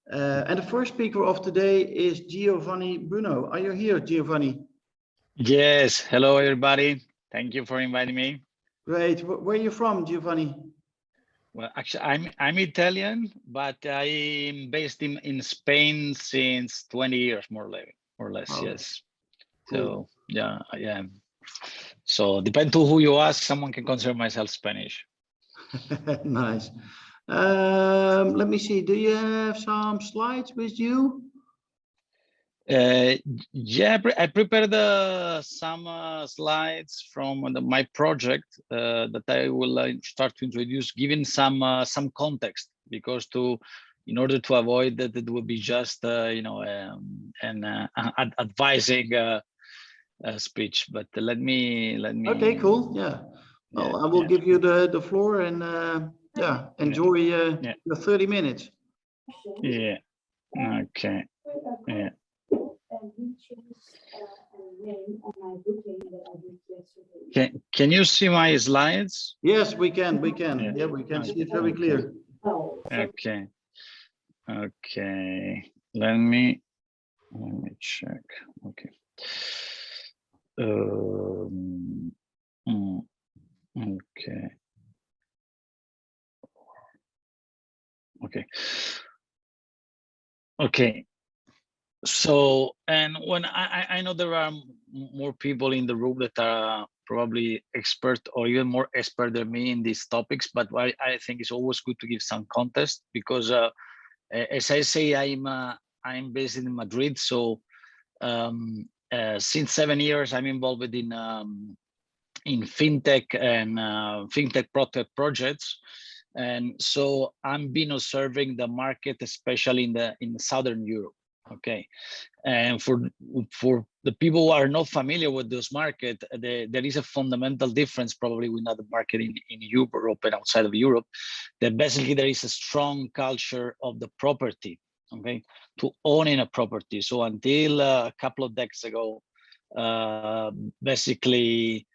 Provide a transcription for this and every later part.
And the first speaker of today is Giovanni Buono. Are you here, Giovanni? Yes. Hello, everybody. Thank you for inviting me. Great. Where are you from, Giovanni? Well, actually, I'm Italian, but I'm based in Spain since 20 years, more or less. Oh, yes. cool. So yeah, I am. So depend to who you ask, someone can consider myself Spanish. Nice. Let me see. Do you have some slides with you? Yeah, I prepared some slides from my project that I will start to introduce, giving some context, because in order to avoid that it would be just an advising speech. But let me. Okay, cool. Yeah. Well, Yeah, I will give you the floor and yeah, enjoy yeah. the 30 minutes. Yeah. Okay. Yeah. Can you see my slides? Yes, we can. We can. Yeah, Yeah, we can see it very clear. Okay. Okay. Let me check. Okay. Okay. Okay. Okay. So, and when I know there are more people in the room that are probably expert or even more expert than me in these topics, but I think it's always good to give some context, because as I say, I'm based in Madrid. So since 7 years, I'm involved in fintech and fintech Proptech projects. And so I'm been observing the market, especially in Southern Europe. Okay. And for the people who are not familiar with this market, there is a fundamental difference probably with other market in Europe and outside of Europe, that basically there is a strong culture of the property, okay, to owning a property. So until a couple of decades ago, basically,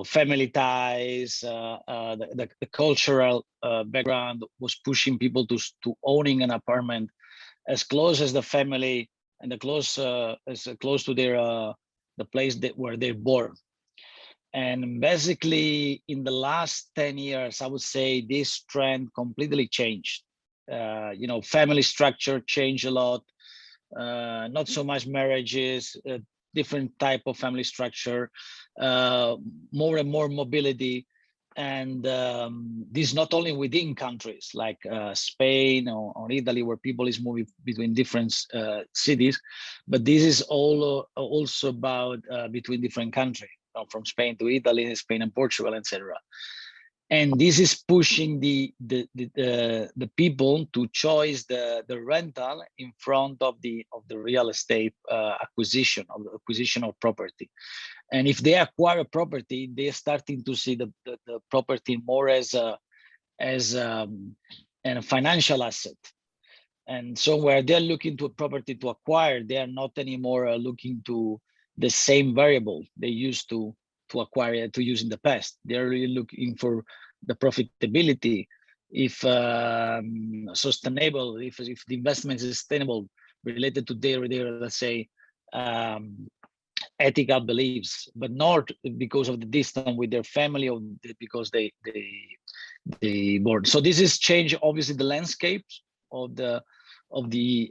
family ties, the cultural background was pushing people to owning an apartment as close as the family and as close to their the place where they're born. And basically, in the last 10 years, I would say this trend completely changed. Family structure changed a lot. Not so much marriages, different type of family structure, more and more mobility. And this not only within countries like Spain or Italy, where people is moving between different cities, but this is also about between different countries, from Spain to Italy, Spain and Portugal, etc. And this is pushing the people to choose the rental in front of the real estate acquisition of property. And if they acquire a property, they're starting to see the property more as a financial asset. And so where they're looking to a property to acquire, they are not anymore looking to the same variable they used to acquire, to use in the past. They're really looking for the profitability, if sustainable, if the investment is sustainable, related to their let's say ethical beliefs, but not because of the distance with their family or because they born. So this is change obviously the landscape of the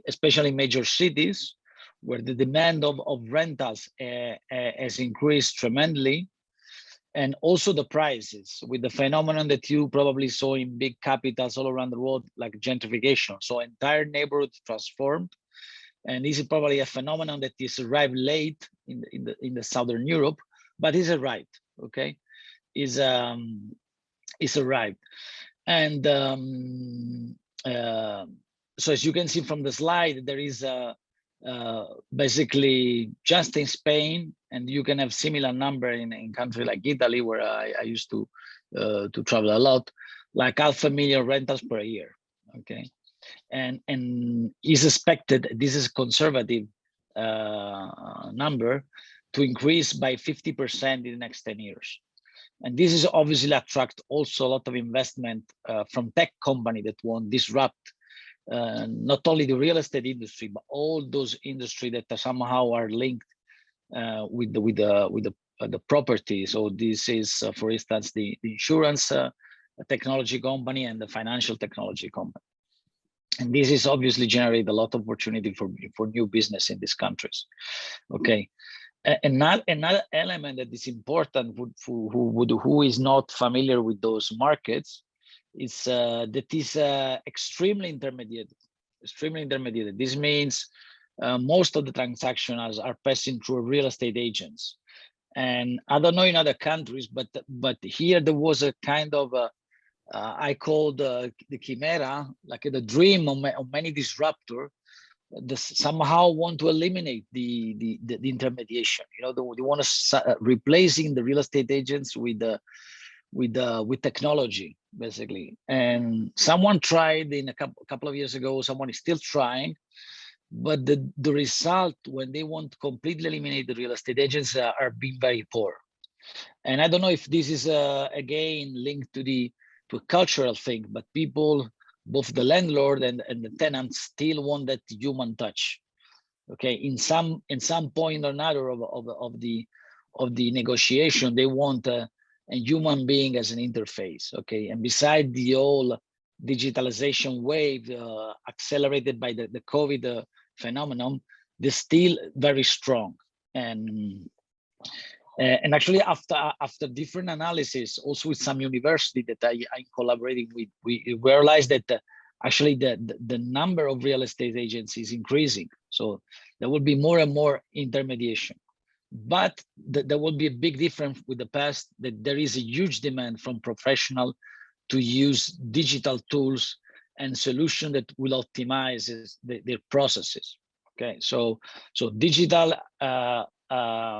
especially major cities, where the demand of rentals has increased tremendously, and also the prices, with the phenomenon that you probably saw in big capitals all around the world, like gentrification. So entire neighborhoods transformed, and this is probably a phenomenon that is arrived late in the Southern Europe, but is arrived. Okay, is arrived, and so as you can see from the slide, there is basically just in Spain, and you can have similar number in country like Italy, where I used to travel a lot, like 500,000 rentals per year. Okay, and is expected, this is conservative number, to increase by 50% in the next 10 years. And this is obviously attract also a lot of investment from tech company that want disrupt not only the real estate industry, but all those industry that somehow are linked with the property. So this is, for instance, the insurance technology company and the financial technology company. And this is obviously generate a lot of opportunity for new business in these countries. Okay. Another element that is important for who is not familiar with those markets is that is extremely intermediate. This means most of the transactions are passing through real estate agents. And I don't know in other countries, but here there was a kind of I call the chimera, like the dream of many disruptors. Somehow want to eliminate the intermediation. You know, they want to replacing the real estate agents with technology, basically. And someone tried in a couple of years ago. Someone is still trying, but the result when they want to completely eliminate the real estate agents are being very poor. And I don't know if this is again linked to a cultural thing, but people, both the landlord and the tenant, still want that human touch. Okay, in some point or another of the negotiation, they want a human being as an interface. Okay, and beside the whole digitalization wave accelerated by the COVID phenomenon, they're still very strong. And actually, after different analysis, also with some university that I'm collaborating with, we realized that actually the number of real estate agents is increasing. So there will be more and more intermediation. But there will be a big difference with the past, that there is a huge demand from professionals to use digital tools and solutions that will optimize their processes. Okay, so digital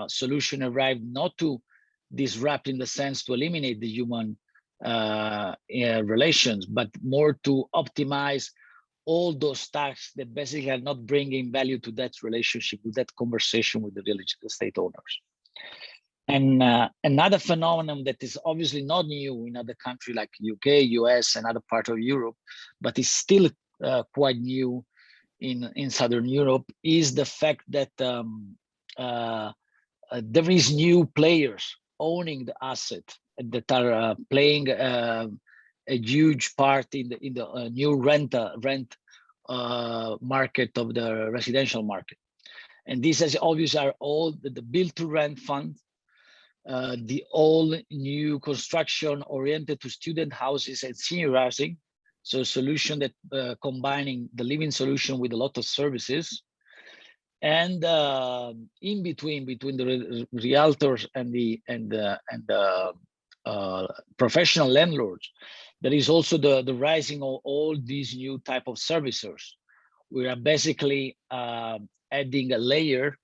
solution arrived not to disrupt in the sense to eliminate the human relations, but more to optimize all those tasks that basically are not bringing value to that relationship, with that conversation with the real estate owners. And another phenomenon that is obviously not new in other countries like UK, US, and other parts of Europe, but is still quite new in Southern Europe, is the fact that there is new players owning the asset that are playing a huge part in the new rent market of the residential market. And these is obviously are all the build to rent fund, the all new construction oriented to student houses and senior housing. So solution that combining the living solution with a lot of services. And in between the realtors and the professional landlords, there is also the rising of all these new type of servicers. We are basically adding a layer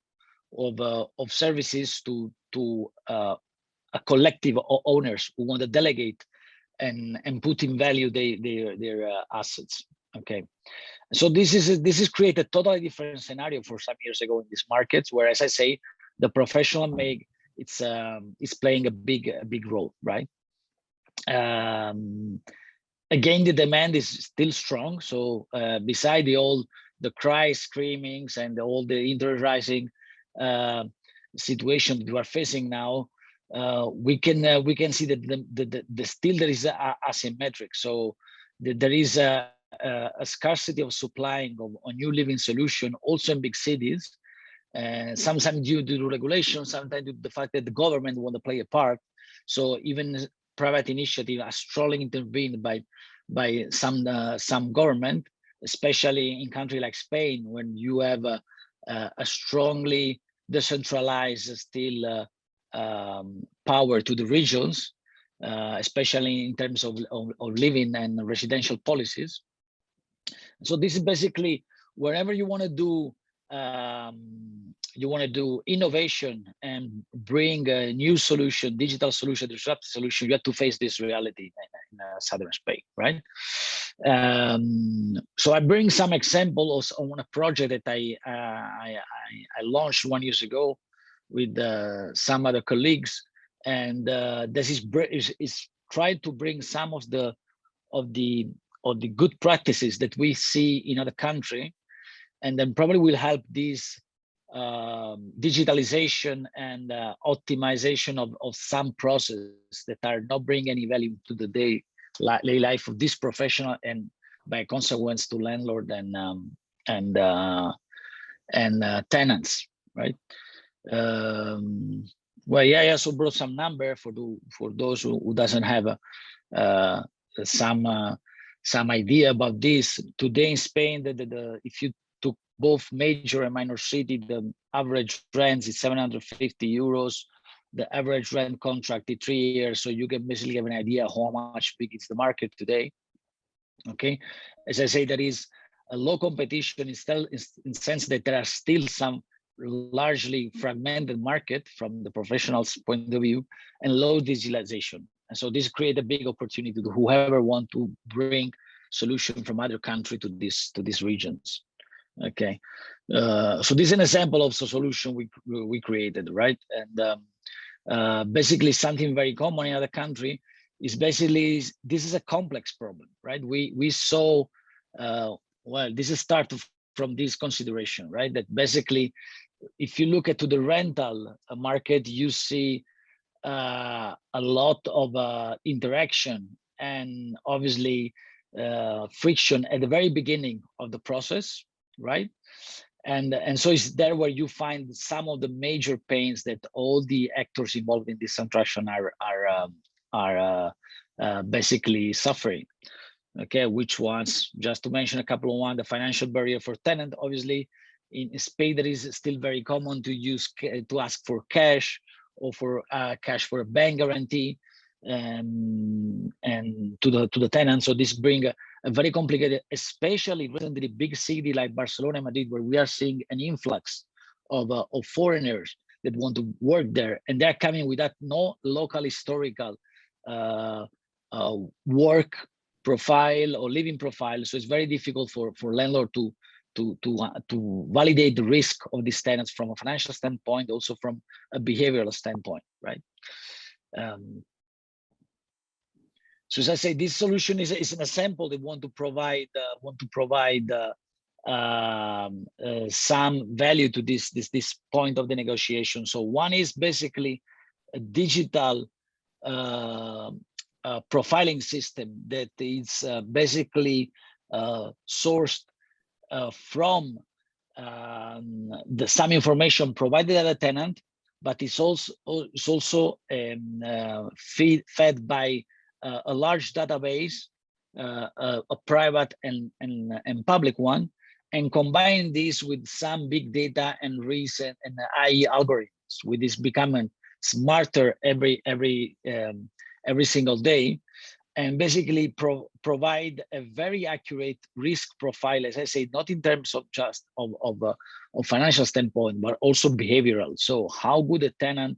of services to a collective owners who want to delegate and put in value their assets. Okay. So this is create a totally different scenario for some years ago in these markets, where, as I say, the professional it's playing a big role, right? Again, the demand is still strong. So beside the cry screamings and all the interest rising situation that we are facing now, we can see that still there is asymmetric. So there is a scarcity of supplying of a new living solution also in big cities, sometimes due to regulation, sometimes due to the fact that the government want to play a part. So even private initiative are strongly intervened by some government, especially in country like Spain, when you have a strongly decentralized still power to the regions, especially in terms of living and residential policies. So this is basically wherever you want to do innovation and bring a new solution, digital solution, disruptive solution, you have to face this reality in southern Spain, right? So I bring some examples on a project that I launched 1 year ago with some other colleagues, and this is trying to bring some of the good practices that we see in other country, and then probably will help this digitalization and optimization of some processes that are not bringing any value to the daily life of this professional, and by consequence to landlord and tenants, right? Well, yeah, I also brought some number for those who doesn't have some idea about this. Today in Spain, if you took both major and minor city, the average rent is 750 euros. The average rent contract is 3 years, so you can basically have an idea how much big is the market today. Okay, as I say, there is a low competition in the sense that there are still some largely fragmented market from the professionals' point of view, and low digitalization. And so this creates a big opportunity to whoever want to bring solution from other country to these regions. Okay, so this is an example of a solution we created, right? And basically something very common in other country is basically this is a complex problem, right? We saw well, this is start from this consideration, right? That basically, if you look at to the rental market, you see a lot of interaction and obviously friction at the very beginning of the process, right? And so it's there where you find some of the major pains that all the actors involved in this transaction are basically suffering. Okay, which ones? Just to mention a couple of one, the financial barrier for tenant. Obviously, in Spain, there is still very common to ask for cash or for cash for a bank guarantee, and to the tenant. So this bring a very complicated, especially recently big city like Barcelona and Madrid, where we are seeing an influx of foreigners that want to work there, and they're coming without no local historical work profile or living profile. So it's very difficult for landlord to validate the risk of these tenants from a financial standpoint, also from a behavioral standpoint, right? So as I say, this solution is an example that want to provide some value to this point of the negotiation. So one is basically a digital profiling system that is basically sourced from some information provided by the tenant, but it's also fed by a large database, a private and public one, and combine this with some big data and recent and AI algorithms, with this becoming smarter every single day, and basically provide a very accurate risk profile, as I say, not in terms of just of financial standpoint, but also behavioral. So how good a tenant,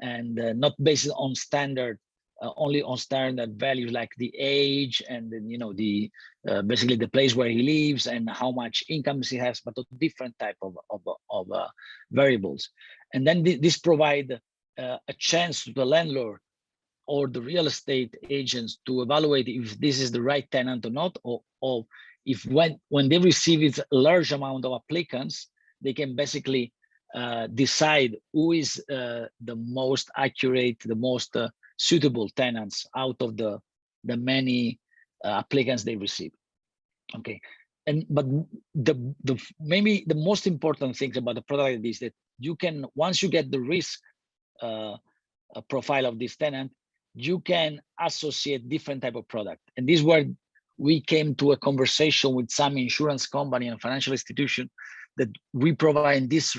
and not based on standard, only on standard values like the age and then, the basically the place where he lives and how much income he has, but a different type of variables. And then this provide a chance to the landlord or the real estate agents to evaluate if this is the right tenant or not, or if when they receive a large amount of applicants, they can basically decide who is the most accurate, the most suitable tenants out of the many applicants they receive. Okay, but maybe the most important things about the product is that you can, once you get the risk profile of this tenant, you can associate different type of product. And this is where we came to a conversation with some insurance company and financial institution that we provide this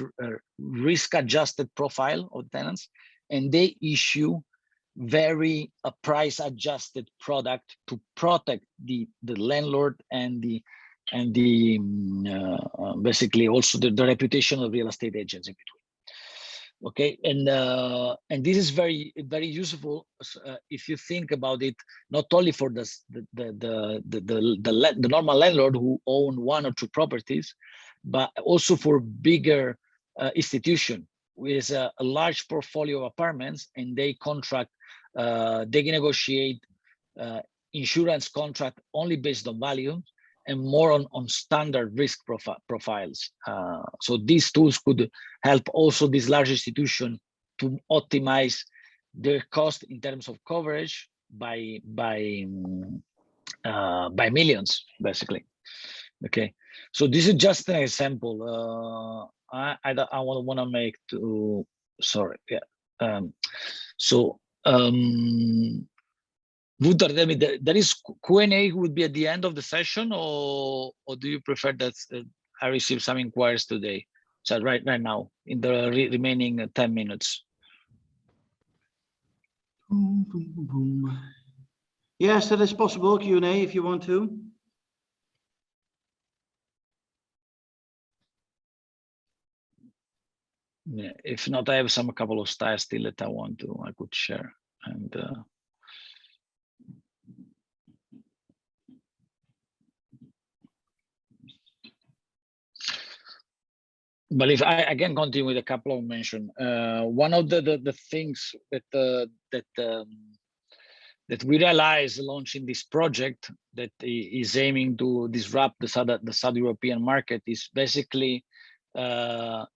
risk-adjusted profile of tenants, and they issue very price-adjusted product to protect the landlord and basically also the reputation of real estate agents in between. Okay, and this is very useful if you think about it, not only for the normal landlord who own one or two properties, but also for bigger institution with a large portfolio of apartments, and they contract, they negotiate insurance contract only based on value and more on standard risk profiles. So these tools could help also this large institution to optimize their cost in terms of coverage by millions, basically. Okay, so this is just an example. I want to make to, sorry, yeah. Wouter, tell me, there is Q&A would be at the end of the session, or do you prefer that I receive some inquiries today? So right now, in the remaining 10 minutes. Boom, boom, boom, boom. Yes, that is possible, Q&A, if you want to. Yeah, if not, I have a couple of styles still that I could share. And but if I again continue with a couple of mention, one of the things that we realize launching this project that is aiming to disrupt the South European market is basically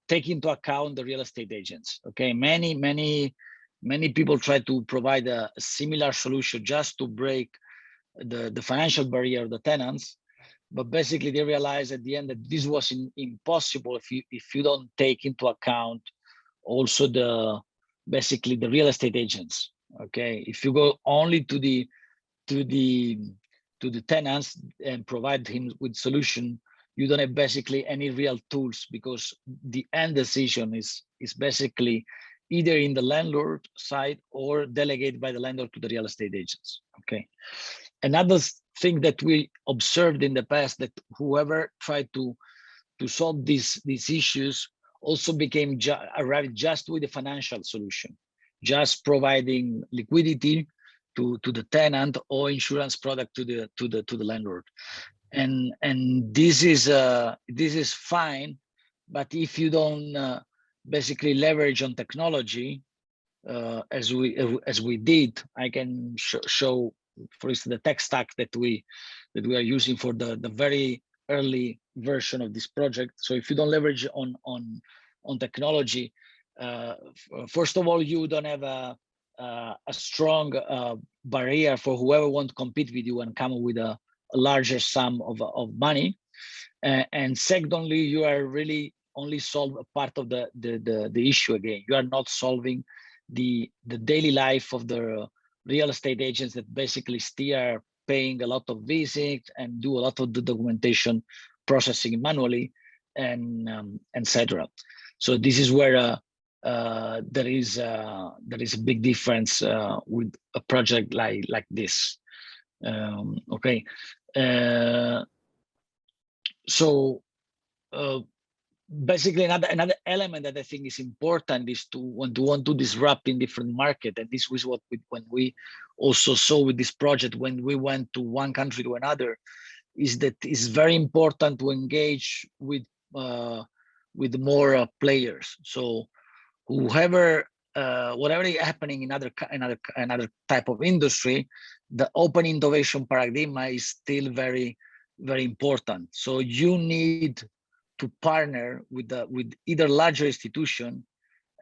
take into account the real estate agents. Okay, many people try to provide a similar solution just to break the financial barrier of the tenants, but basically they realize at the end that this was impossible if you don't take into account also basically the real estate agents. Okay, if you go only to the tenants and provide him with solution, you don't have basically any real tools, because the end decision is basically either in the landlord side or delegated by the landlord to the real estate agents. Okay, another thing that we observed in the past, that whoever tried to solve these issues also became arrived just with a financial solution, just providing liquidity to the tenant or insurance product to the landlord, and this is fine, but if you don't basically leverage on technology, as we did, I can show, for instance, the tech stack that we are using for the very early version of this project. So if you don't leverage on technology, first of all, you don't have a strong barrier for whoever wants to compete with you and come with a larger sum of money, and secondly, you are really only solve a part of the issue. Again, you are not solving the daily life of the real estate agents that basically still are paying a lot of visits and do a lot of the documentation processing manually, and etc. So this is where there is a big difference with a project like this. Okay, so basically another element that I think is important is to want to disrupt in different market, and this was what when we also saw with this project when we went to one country to another, is that it's very important to engage with more players. So whoever whatever is happening in another type of industry, the open innovation paradigm is still very, very important. So you need to partner with either larger institution,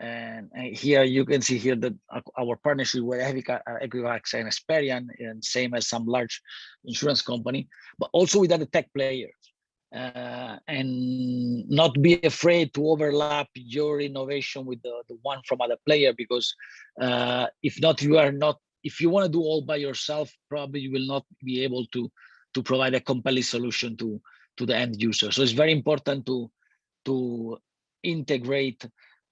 and here you can see here that our partnership with Equifax and Experian, and same as some large insurance company, but also with other tech players, and not be afraid to overlap your innovation with the one from other player, because if not, if you want to do all by yourself, probably you will not be able to provide a compelling solution to the end user. So it's very important to integrate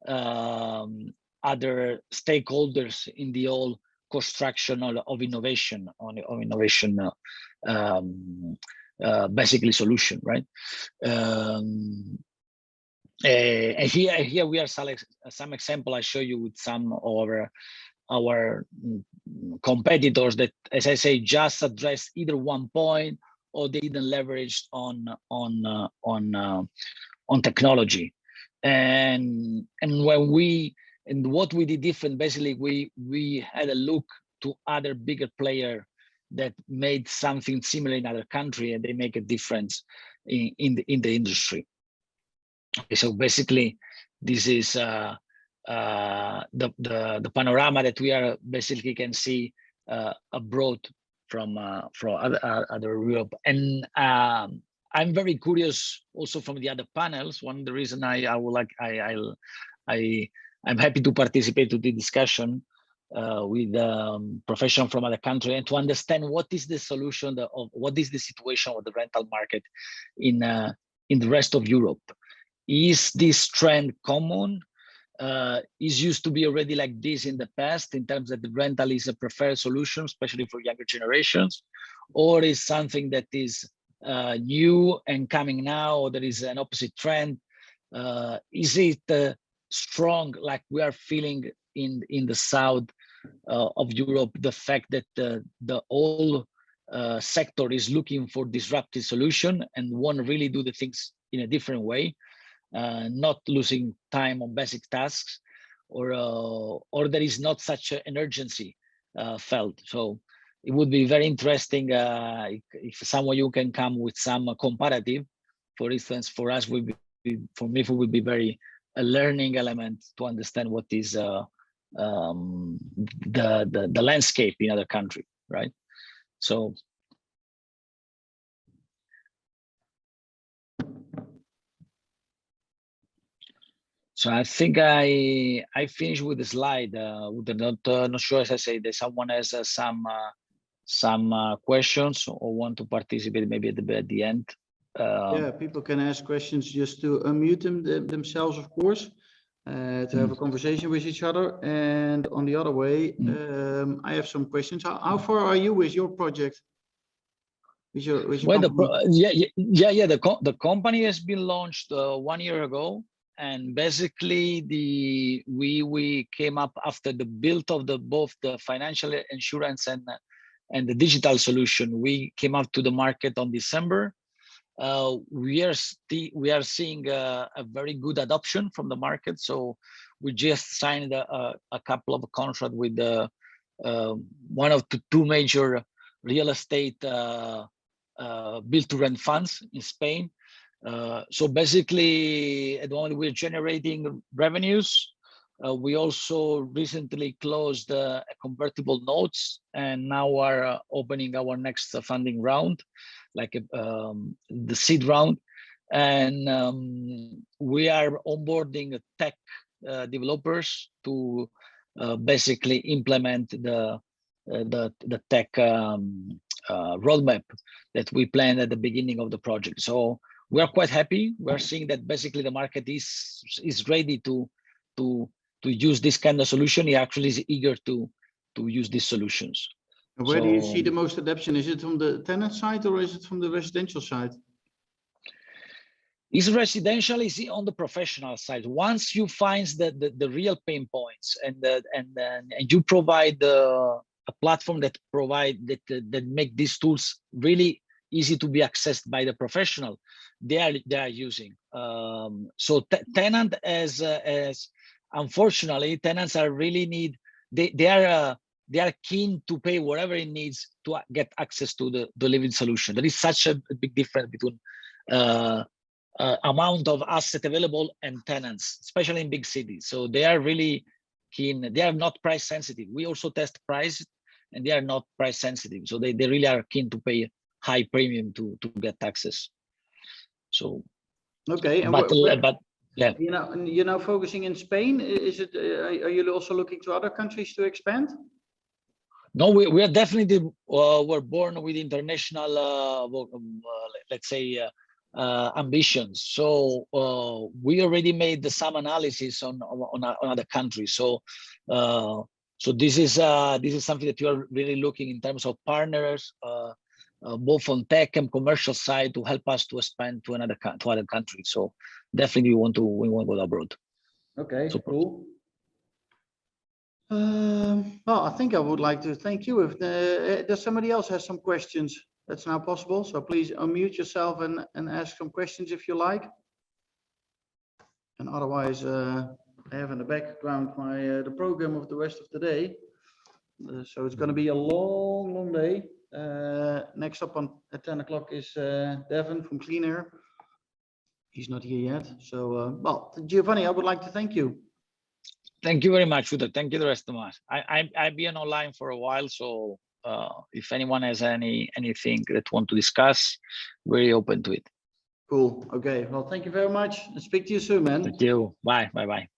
other stakeholders in the whole construction of innovation, basically solution, right? And here we are some example I show you with some of our competitors that, as I say, just address either one point, or they didn't leverage on technology. and what we did different, basically we had a look to other bigger player that made something similar in other country, and they make a difference in the industry. Okay, so basically this is the panorama that we are basically can see abroad from other Europe. And I'm very curious also from the other panels. One of the reason I'm happy to participate to the discussion with professionals from other countries, and to understand what is the solution of what is the situation of the rental market in the rest of Europe. Is this trend common? Is used to be already like this in the past in terms that the rental is a preferred solution, especially for younger generations, or is something that is new and coming now, or there is an opposite trend? Is it strong, like we are feeling in the south of Europe, the fact that the whole sector is looking for disruptive solution and want to really do the things in a different way, not losing time on basic tasks, or there is not such an urgency felt? So it would be very interesting if some of you can come with some comparative. For instance, for us, for me, it would be very a learning element to understand what is the landscape in other country, right? So I think I finished with the slide. Not sure, as I say, that someone has some questions or want to participate maybe at the end. Yeah, people can ask questions just to unmute themselves, of course, to have a conversation with each other. And on the other way, I have some questions. How far are you with your project? With your Well, company? the company has been launched 1 year ago, and basically we came up after the build of both the financial insurance and the digital solution. We came up to the market on December. We are seeing a very good adoption from the market. So we just signed a couple of contracts with one of the two major real estate build-to-rent funds in Spain. So basically, at the moment we're generating revenues. We also recently closed convertible notes, and now are opening our next funding round, like the seed round. And we are onboarding tech developers to basically implement the tech roadmap that we planned at the beginning of the project. So we are quite happy. We're seeing that basically the market is ready to use this kind of solution. He actually is eager to use these solutions. Where do you see the most adoption? Is it from the tenant side or is it from the residential side? Is residential, is on the professional side. Once you find the real pain points and you provide a platform that make these tools really easy to be accessed by the professional, they are using. So tenant as unfortunately tenants are really they are keen to pay whatever it needs to get access to the living solution. There is such a big difference between amount of asset available and tenants, especially in big cities. So they are really keen. They are not price sensitive. We also test price, and they are not price sensitive. So they really are keen to pay high premium to get access. So okay, and but yeah, you're now focusing in Spain. Is it? Are you also looking to other countries to expand? No, we are definitely were born with international, let's say, ambitions. So we already made some analysis on other countries. So this is something that you are really looking in terms of partners, both on tech and commercial side, to help us to expand to other countries. So definitely we want to go abroad. Okay, so cool. Well, I think I would like to thank you. If does somebody else has some questions, that's now possible. So please unmute yourself and ask some questions if you like. And otherwise, I have in the background my the program of the rest of the day. So it's going to be a long, long day. Next up at 10 o'clock is Devin from Clean Air. He's not here yet. So, well, Giovanni, I would like to thank you. Thank you very much, Udo. Thank you, the rest of us. I've been online for a while, so if anyone has anything that want to discuss, very open to it. Cool. Okay. Well, thank you very much. And speak to you soon, man. Thank you. Bye. Bye. Bye.